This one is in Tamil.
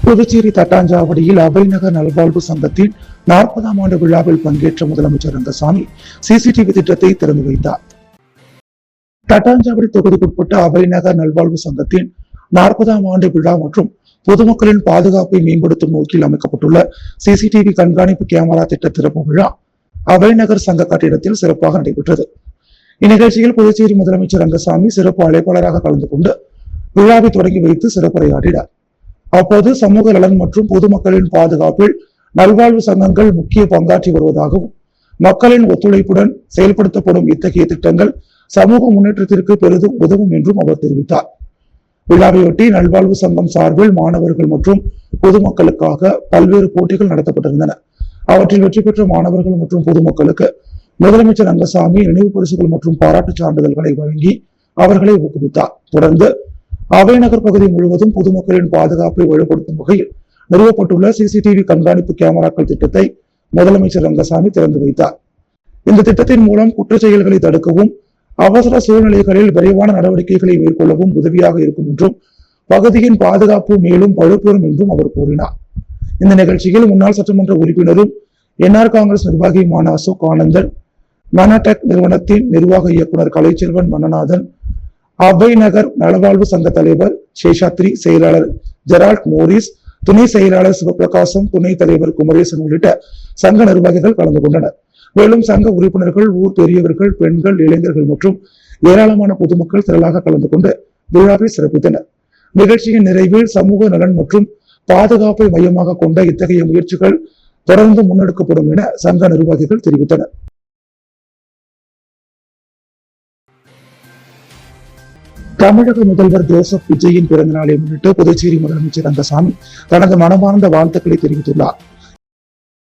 புதுச்சேரி தட்டாஞ்சாவடியில் அவைநகர் நல்வாழ்வு சங்கத்தின் 40ஆம் ஆண்டு விழாவில் பங்கேற்ற முதலமைச்சர் ரங்கசாமி சிசிடிவி திட்டத்தை திறந்து வைத்தார். தட்டாஞ்சாவடி தொகுதிக்குட்பட்ட அவைநகர் நல்வாழ்வு சங்கத்தின் 40ஆம் ஆண்டு விழா மற்றும் பொதுமக்களின் பாதுகாப்பை மேம்படுத்தும் நோக்கில் அமைக்கப்பட்டுள்ள சிசிடிவி கண்காணிப்பு கேமரா திட்ட திறப்பு விழா அவைநகர் சங்க கட்டிடத்தில் சிறப்பாக நடைபெற்றது. இந்நிகழ்ச்சியில் புதுச்சேரி முதலமைச்சர் ரங்கசாமி சிறப்பு அழைப்பாளராக கலந்து கொண்டு விழாவை தொடங்கி வைத்து சிறப்புரையாற்றினார். அப்போது சமூக நலன் மற்றும் பொதுமக்களின் பாதுகாப்பில் நல்வாழ்வு சங்கங்கள் முக்கிய பங்காற்றி வருவதாகவும் மக்களின் ஒத்துழைப்புடன் செயல்படுத்தப்படும் இத்தகைய திட்டங்கள் சமூக முன்னேற்றத்திற்கு பெரிதும் உதவும் என்றும் அவர் தெரிவித்தார். விழாவையொட்டி நல்வாழ்வு சங்கம் சார்பில் மாணவர்கள் மற்றும் பொதுமக்களுக்காக பல்வேறு போட்டிகள் நடத்தப்பட்டிருந்தன. அவற்றில் வெற்றி பெற்ற மாணவர்கள் மற்றும் பொதுமக்களுக்கு முதலமைச்சர் ரங்கசாமி நினைவு பரிசுகள் மற்றும் பாராட்டுச் சான்றிதழ்களை வழங்கி அவர்களை ஊக்குவித்தார். தொடர்ந்து அவைநகர் பகுதி முழுவதும் பொதுமக்களின் பாதுகாப்பை வலுப்படுத்தும் வகையில் நிறுவப்பட்டுள்ள சிசிடிவி கண்காணிப்பு கேமராக்கள் திட்டத்தை முதலமைச்சர் ரங்கசாமி திறந்து வைத்தார். இந்த திட்டத்தின் மூலம் குற்றச் செயல்களை தடுக்கவும் அவசர சூழ்நிலைகளில் விரைவான நடவடிக்கைகளை மேற்கொள்ளவும் உதவியாக இருக்கும் என்றும் பகுதியின் பாதுகாப்பு மேலும் வலுப்பெறும் என்றும் அவர் கூறினார். இந்த நிகழ்ச்சியில் முன்னாள் சட்டமன்ற உறுப்பினரும் என்ஆர் காங்கிரஸ் நிர்வாகியுமான அசோக் ஆனந்தன், மனடெக் நிறுவனத்தின் நிர்வாக இயக்குனர் கலைச்செல்வன் மன்னநாதன், அவைநகர் நலவாழ்வு சங்க தலைவர் சேஷாத்ரி, செயலாளர் ஜெரால்ட் மோரிஸ், துணை செயலாளர் சிவபிரகாசம், துணைத் தலைவர் குமரேசன் உள்ளிட்ட சங்க நிர்வாகிகள் கலந்து கொண்டனர். மேலும் சங்க உறுப்பினர்கள், ஊர் பெரியவர்கள், பெண்கள், இளைஞர்கள் மற்றும் ஏராளமான பொதுமக்கள் திரளாக கலந்து கொண்டு விழாவை சிறப்பித்தனர். நிகழ்ச்சியின் நிறைவில் சமூக நலன் மற்றும் பாதுகாப்பை மையமாக கொண்ட இத்தகைய முயற்சிகள் தொடர்ந்து முன்னெடுக்கப்படும் என சங்க நிர்வாகிகள் தெரிவித்தனர். தமிழக முதல்வர் ஜோசப் விஜயின் பிறந்த நாளை முன்னிட்டு புதுச்சேரி முதலமைச்சர் ரங்கசாமி தனது மனமார்ந்த வாழ்த்துக்களை தெரிவித்துள்ளார்.